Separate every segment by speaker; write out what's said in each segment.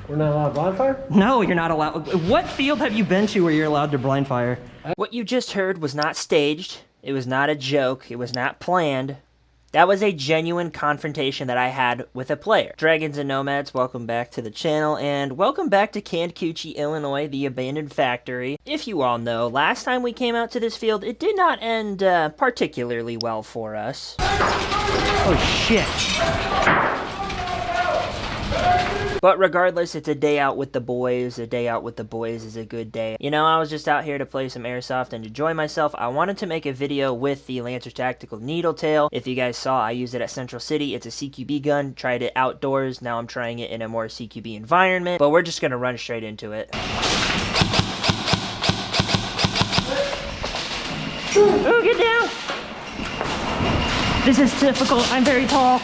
Speaker 1: We're not allowed blind fire?
Speaker 2: No, you're not allowed. What field have you been to where you're allowed to blind fire?
Speaker 3: What you just heard was not staged. It was not a joke. It was not planned. That was a genuine confrontation that I had with a player. Dragons and Nomads, welcome back to the channel, and welcome back to Kankakee, Illinois, the abandoned factory. If you all know, last time we came out to this field, it did not end particularly well for us.
Speaker 2: Oh, shit.
Speaker 3: But regardless, it's a day out with the boys. A day out with the boys is a good day. You know, I was just out here to play some airsoft and enjoy myself. I wanted to make a video with the Lancer Tactical Needle Tail. If you guys saw, I used it at Central City. It's a CQB gun. Tried it outdoors. Now I'm trying it in a more CQB environment. But we're just going to run straight into it.
Speaker 2: Oh, get down! This is difficult. I'm very tall.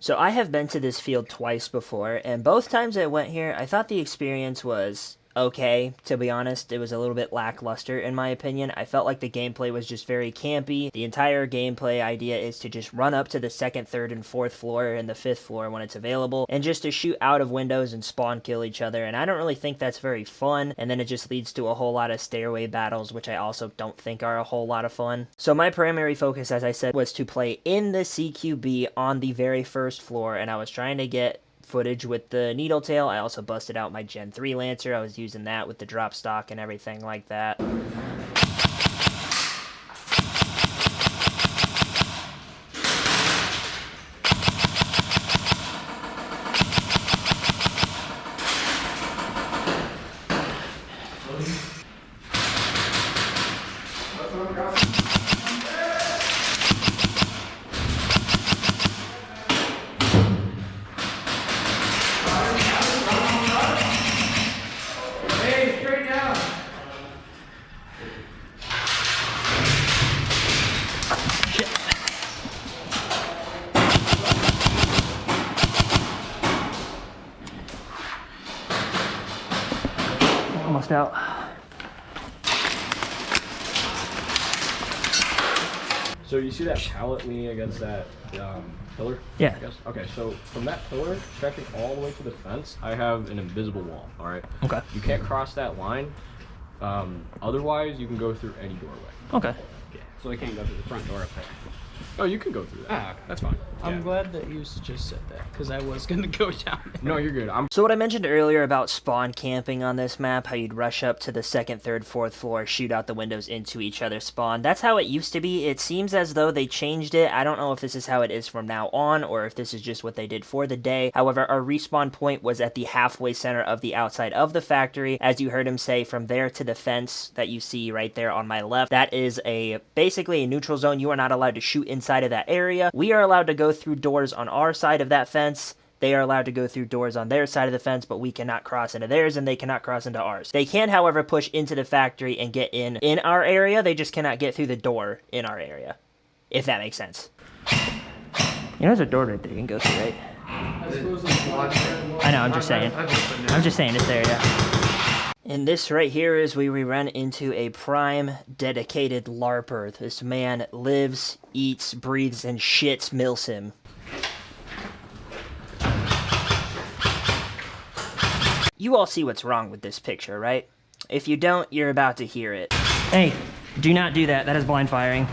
Speaker 3: So I have been to this field twice before, and both times I went here, I thought the experience was okay, to be honest. It was a little bit lackluster, in my opinion. I felt like the gameplay was just very campy. The entire gameplay idea is to just run up to the 2nd, 3rd, and 4th floor, and the 5th floor when it's available, and just to shoot out of windows and spawn kill each other, and I don't really think that's very fun, and then it just leads to a whole lot of stairway battles, which I also don't think are a whole lot of fun. So my primary focus, as I said, was to play in the CQB on the very first floor, and I was trying to get footage with the needle tail. I also busted out my Gen 3 Lancer. I was using that with the drop stock and everything like that.
Speaker 2: Almost out.
Speaker 1: So you see that pallet leaning against that pillar?
Speaker 2: Yeah.
Speaker 1: I guess? Okay, so from that pillar, stretching all the way to the fence, I have an invisible wall, all right?
Speaker 2: Okay.
Speaker 1: You can't cross that line. Otherwise, you can go through any doorway.
Speaker 2: Okay.
Speaker 4: Yeah, so they can't go through the front door up there.
Speaker 1: Oh, you can go through that.
Speaker 4: Ah,
Speaker 1: That's fine.
Speaker 4: I'm
Speaker 1: Yeah.
Speaker 4: glad that you just said that, because I was going to go down there.
Speaker 1: No, you're good.
Speaker 3: So what I mentioned earlier about spawn camping on this map, how you'd rush up to the 2nd, 3rd, 4th floor, shoot out the windows into each other's spawn, that's how it used to be. It seems as though they changed it. I don't know if this is how it is from now on, or if this is just what they did for the day. However, our respawn point was at the halfway center of the outside of the factory. As you heard him say, from there to the fence that you see right there on my left, that is basically a neutral zone. You are not allowed to shoot inside of that area. We are allowed to go through doors on our side of that fence. They are allowed to go through doors on their side of the fence, but we cannot cross into theirs, and they cannot cross into ours. They can, however, push into the factory and get in our area. They just cannot get through the door in our area, if that makes sense.
Speaker 2: You know, there's a door right there you can go through, right? I know, I'm just saying. I'm just saying it's there, yeah.
Speaker 3: And this right here is where we run into a prime, dedicated LARPer. This man lives, eats, breathes, and shits Milsim. You all see what's wrong with this picture, right? If you don't, you're about to hear it.
Speaker 2: Hey, do not do that. That is blind firing.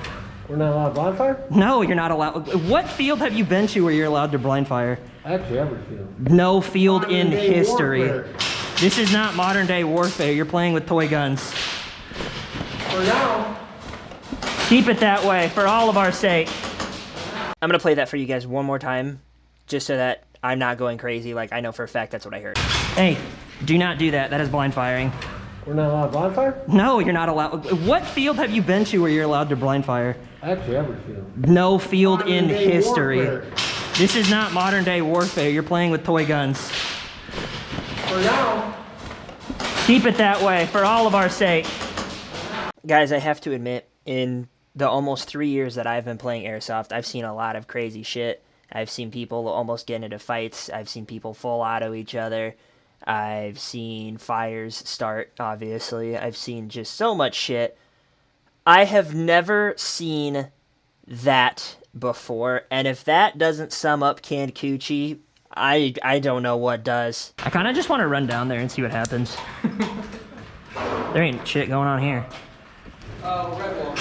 Speaker 1: We're not allowed blind fire?
Speaker 2: No, you're not allowed. What field have you been to where you're allowed to blind fire?
Speaker 1: Actually, every field.
Speaker 2: No field in
Speaker 1: Modern-day
Speaker 2: history.
Speaker 1: warfare.
Speaker 2: This is not modern day warfare. You're playing with toy guns.
Speaker 1: For now.
Speaker 2: Keep it that way for all of our sake.
Speaker 3: I'm gonna play that for you guys one more time, just so that I'm not going crazy. Like, I know for a fact that's what I heard.
Speaker 2: Hey, do not do that. That is blind firing.
Speaker 1: We're not allowed blind fire?
Speaker 2: No, you're not allowed. What field have you been to where you're allowed to blind fire?
Speaker 1: Actually, every field.
Speaker 2: No field in
Speaker 1: Modern-day
Speaker 2: history.
Speaker 1: warfare.
Speaker 2: This is not modern day warfare. You're playing with toy guns.
Speaker 1: For now.
Speaker 2: Keep it that way for all of our sake.
Speaker 3: Guys, I have to admit, in the almost 3 years that I've been playing Airsoft, I've seen a lot of crazy shit. I've seen people almost get into fights. I've seen people full auto each other. I've seen fires start, obviously. I've seen just so much shit. I have never seen that before, and if that doesn't sum up Kankakee, I don't know what does.
Speaker 2: I kind of just want to run down there and see what happens. There ain't shit going on here.
Speaker 4: Red wall.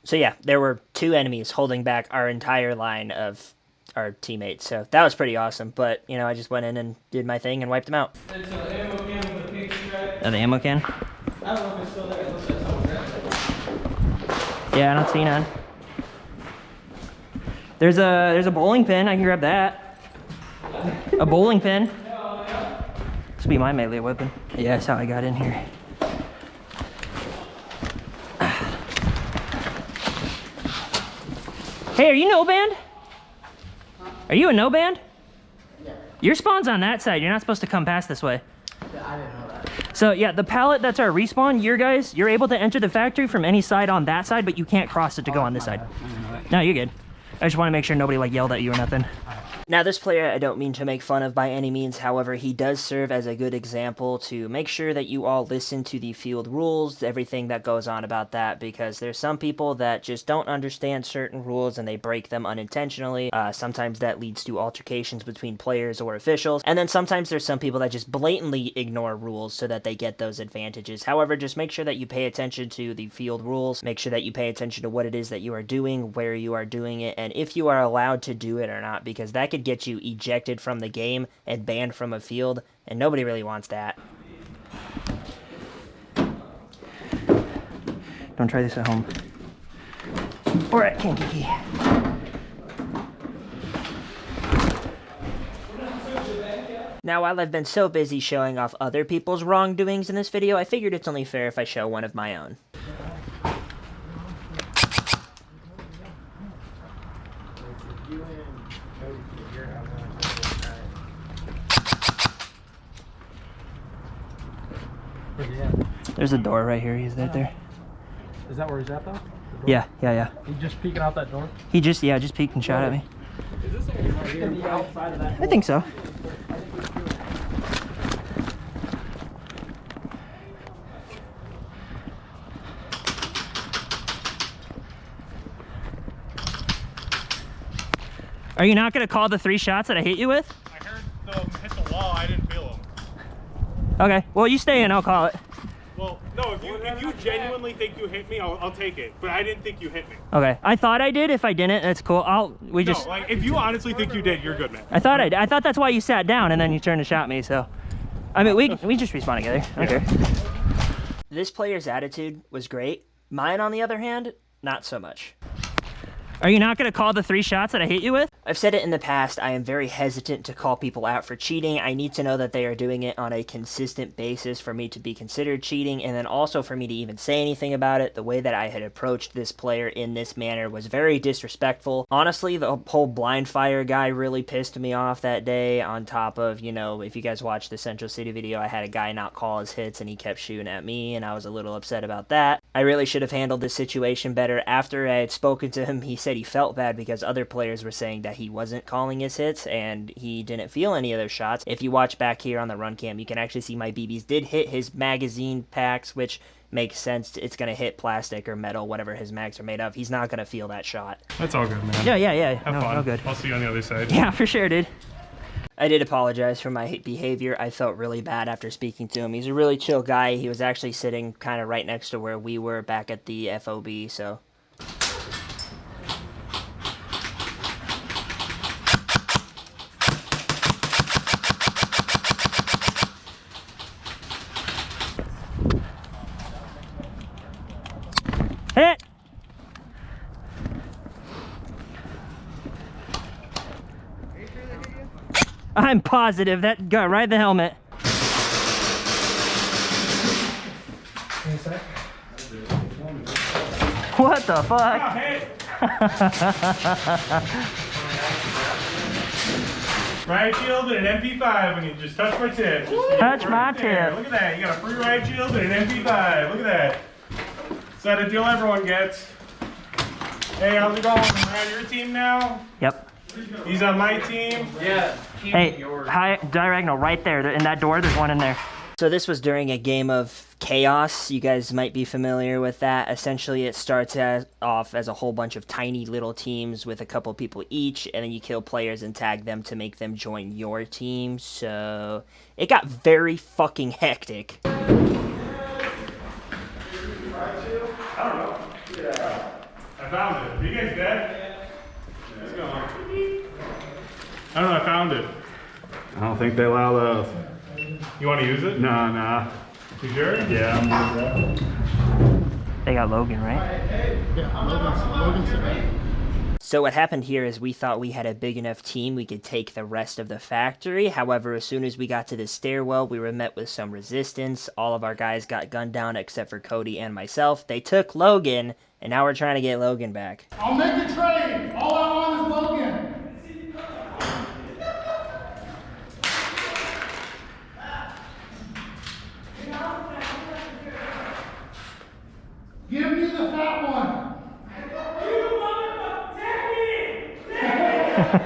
Speaker 3: So yeah, there were 2 enemies holding back our entire line of our teammates. So that was pretty awesome. But, you know, I just went in and did my thing and wiped them out.
Speaker 4: It's an ammo can with a pink stripe.
Speaker 2: Oh, the ammo can?
Speaker 4: I don't know if it's still there. It looks like someone grabbed it.
Speaker 2: Yeah, I don't see none. There's a bowling pin. I can grab that. A bowling pin. This will be my melee weapon. Yeah, that's how I got in here. Hey, are you no band? Are you a no band? Yeah. Your spawn's on that side. You're not supposed to come past this way.
Speaker 4: Yeah, I didn't know that.
Speaker 2: So yeah, the pallet that's our respawn, you're able to enter the factory from any side on that side, but you can't cross it to go on this side. No, you're good. I just want to make sure nobody like yelled at you or nothing.
Speaker 3: Now, this player I don't mean to make fun of by any means. However, he does serve as a good example to make sure that you all listen to the field rules, everything that goes on about that, because there's some people that just don't understand certain rules and they break them unintentionally. Sometimes that leads to altercations between players or officials, and then sometimes there's some people that just blatantly ignore rules so that they get those advantages. However, just make sure that you pay attention to the field rules, make sure that you pay attention to what it is that you are doing, where you are doing it, and if you are allowed to do it or not, because that could get you ejected from the game and banned from a field, and nobody really wants that.
Speaker 2: Don't try this at home. Or at Kankakee.
Speaker 3: Now, while I've been so busy showing off other people's wrongdoings in this video, I figured it's only fair if I show one of my own.
Speaker 2: There's a door right here. He's right there.
Speaker 5: Is that where he's at though?
Speaker 2: Yeah.
Speaker 5: He just peeking out that door?
Speaker 2: He just peeked and shot at me.
Speaker 5: Is this right here outside of that door?
Speaker 2: I think so. Are you not going to call the 3 shots that I hit you with?
Speaker 5: I heard them hit the wall. I didn't feel them.
Speaker 2: Okay. Well, you stay in. I'll call it.
Speaker 5: Well, no, if you genuinely think you hit me, I'll take it. But I didn't think you hit me.
Speaker 2: Okay. I thought I did. If I didn't, that's cool.
Speaker 5: No, like if you honestly think you did, you're good, man.
Speaker 2: I thought that's why you sat down and then you turned and shot me. So, I mean, we just respawn together. I don't care.
Speaker 3: This player's attitude was great. Mine, on the other hand, not so much.
Speaker 2: Are you not going to call the 3 shots that I hit you with?
Speaker 3: I've said it in the past, I am very hesitant to call people out for cheating. I need to know that they are doing it on a consistent basis for me to be considered cheating, and then also for me to even say anything about it. The way that I had approached this player in this manner was very disrespectful. Honestly, the whole blind fire guy really pissed me off that day, on top of, you know, if you guys watched the Central City video, I had a guy not call his hits and he kept shooting at me, and I was a little upset about that. I really should have handled this situation better. After I had spoken to him, he said he felt bad because other players were saying that he wasn't calling his hits and he didn't feel any of those shots. If you watch back here on the run cam, you can actually see my BBs did hit his magazine packs, which makes sense. It's going to hit plastic or metal, whatever his mags are made of. He's not going to feel that shot.
Speaker 5: That's all good, man.
Speaker 2: Yeah.
Speaker 5: Have fun.
Speaker 2: No good.
Speaker 5: I'll see you on the other side.
Speaker 2: Yeah, for sure, dude.
Speaker 3: I did apologize for my behavior. I felt really bad after speaking to him. He's a really chill guy. He was actually sitting kind of right next to where we were back at the FOB, so...
Speaker 2: Hit! I'm positive that got right in the helmet. What the fuck?
Speaker 5: Riot shield and an MP5 when you just touch my tip.
Speaker 2: Touch my
Speaker 5: there.
Speaker 2: tip.
Speaker 5: Look at that. You got a free riot shield and an MP5. Look at that. Is that a deal everyone gets? Hey, how's it going? We're on your team now?
Speaker 2: Yep.
Speaker 5: He's on my team.
Speaker 4: Yeah.
Speaker 2: Hey, hi, diagonal, right there. In that door, there's one in there.
Speaker 3: So this was during a game of Chaos. You guys might be familiar with that. Essentially, it starts off as a whole bunch of tiny little teams with a couple people each, and then you kill players and tag them to make them join your team. So it got very fucking hectic.
Speaker 5: I don't know. Yeah. I found it. Are you guys dead? Yeah. Let's go. I don't know. I found it.
Speaker 6: I don't think they allow those.
Speaker 5: You want to use it?
Speaker 6: Nah.
Speaker 5: You sure?
Speaker 6: Yeah, I'm gonna do that.
Speaker 2: They got Logan, right?
Speaker 3: So what happened here is we thought we had a big enough team we could take the rest of the factory. However, as soon as we got to the stairwell, we were met with some resistance. All of our guys got gunned down except for Cody and myself. They took Logan, and now we're trying to get Logan back.
Speaker 7: I'll make a trade. All I want is Logan. Give me the fat one. I'm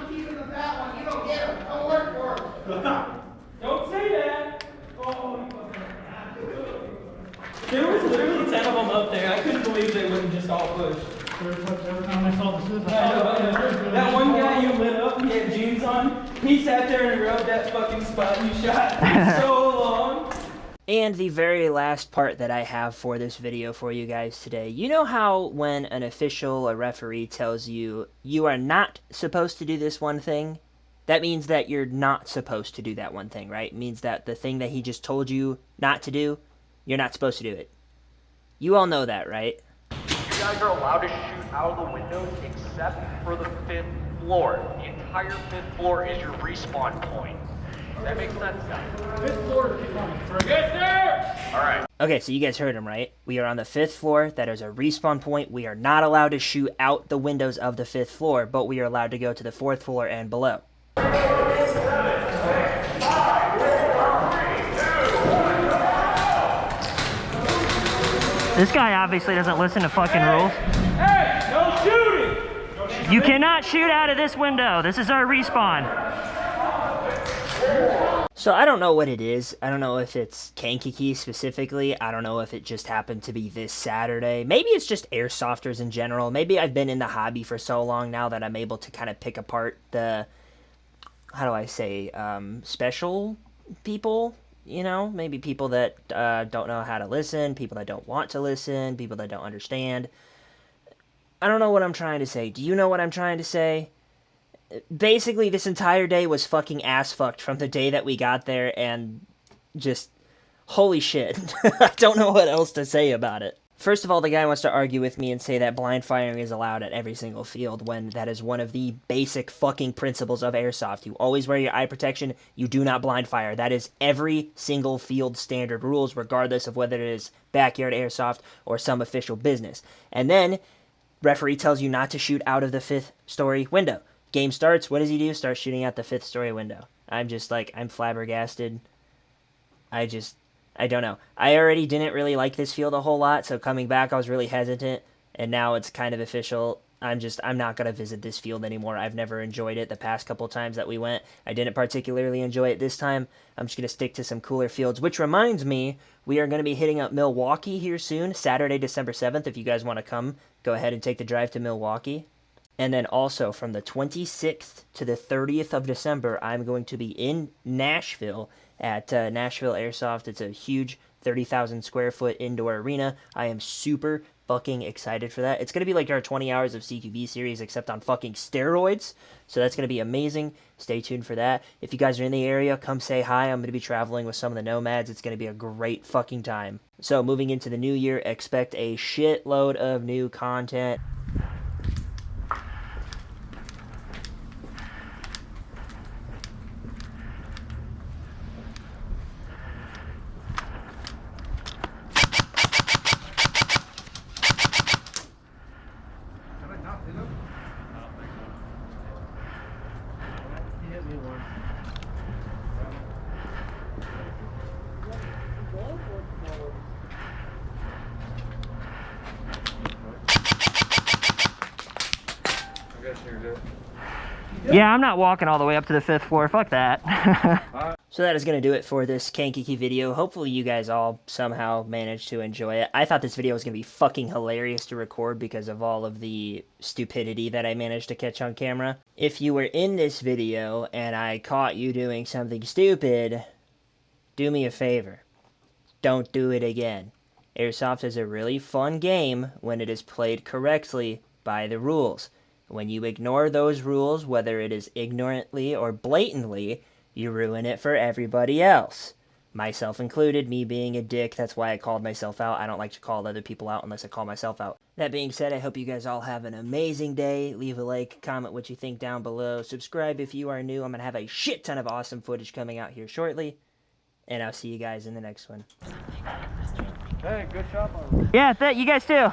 Speaker 7: keeping the fat one. You don't get him. Don't work for him.
Speaker 4: Don't say that. Oh, there was literally 10 of them up there. I couldn't believe they wouldn't just all push.
Speaker 7: Every time I saw this,
Speaker 4: I know. That one guy you lit up, he had jeans on. He sat there and rode that fucking spot you shot for so long.
Speaker 3: And the very last part that I have for this video for you guys today. You know how when an official or referee tells you, you are not supposed to do this one thing? That means that you're not supposed to do that one thing, right? It means that the thing that he just told you not to do, you're not supposed to do it. You all know that, right?
Speaker 8: You guys are allowed to shoot out of the windows except for the 5th floor. The entire 5th floor is your respawn point. Does that make sense?
Speaker 5: Yes, sir!
Speaker 8: Alright.
Speaker 3: Okay, so you guys heard him, right? We are on the 5th floor. That is a respawn point. We are not allowed to shoot out the windows of the 5th floor, but we are allowed to go to the 4th floor and below.
Speaker 2: This guy obviously doesn't listen to fucking rules.
Speaker 4: Hey, no shooting!
Speaker 2: You cannot shoot out of this window. This is our respawn.
Speaker 3: So I don't know what it is. I don't know if it's Kankakee specifically. I don't know if it just happened to be this Saturday. Maybe it's just Airsofters in general. Maybe I've been in the hobby for so long now that I'm able to kind of pick apart the, how do I say, special people, you know? Maybe people that don't know how to listen, people that don't want to listen, people that don't understand. I don't know what I'm trying to say. Do you know what I'm trying to say? Basically, this entire day was fucking ass-fucked from the day that we got there, and just, holy shit. I don't know what else to say about it. First of all, the guy wants to argue with me and say that blind firing is allowed at every single field, when that is one of the basic fucking principles of Airsoft. You always wear your eye protection, you do not blind fire. That is every single field standard rules, regardless of whether it is backyard Airsoft or some official business. And then, referee tells you not to shoot out of the 5th story window. Game starts, what does he do? Starts shooting out the 5th story window. I'm just like, I'm flabbergasted. I don't know. I already didn't really like this field a whole lot, so coming back I was really hesitant, and now it's kind of official. I'm not going to visit this field anymore. I've never enjoyed it the past couple times that we went. I didn't particularly enjoy it this time. I'm just going to stick to some cooler fields, which reminds me, we are going to be hitting up Milwaukee here soon, Saturday, December 7th. If you guys want to come, go ahead and take the drive to Milwaukee. And then also, from the 26th to the 30th of December, I'm going to be in Nashville at Nashville Airsoft. It's a huge 30,000 square foot indoor arena. I am super fucking excited for that. It's going to be like our 20 hours of CQB series, except on fucking steroids. So that's going to be amazing. Stay tuned for that. If you guys are in the area, come say hi. I'm going to be traveling with some of the nomads. It's going to be a great fucking time. So moving into the new year, expect a shitload of new content.
Speaker 2: Yeah, I'm not walking all the way up to the 5th floor. Fuck that.
Speaker 3: So that is going to do it for this Kankakee video. Hopefully you guys all somehow managed to enjoy it. I thought this video was going to be fucking hilarious to record because of all of the stupidity that I managed to catch on camera. If you were in this video and I caught you doing something stupid, do me a favor. Don't do it again. Airsoft is a really fun game when it is played correctly by the rules. When you ignore those rules, whether it is ignorantly or blatantly, you ruin it for everybody else. Myself included, me being a dick, that's why I called myself out. I don't like to call other people out unless I call myself out. That being said, I hope you guys all have an amazing day. Leave a like, comment what you think down below. Subscribe if you are new. I'm going to have a shit ton of awesome footage coming out here shortly. And I'll see you guys in the next one.
Speaker 6: Hey, good job on
Speaker 2: Yeah, you guys too.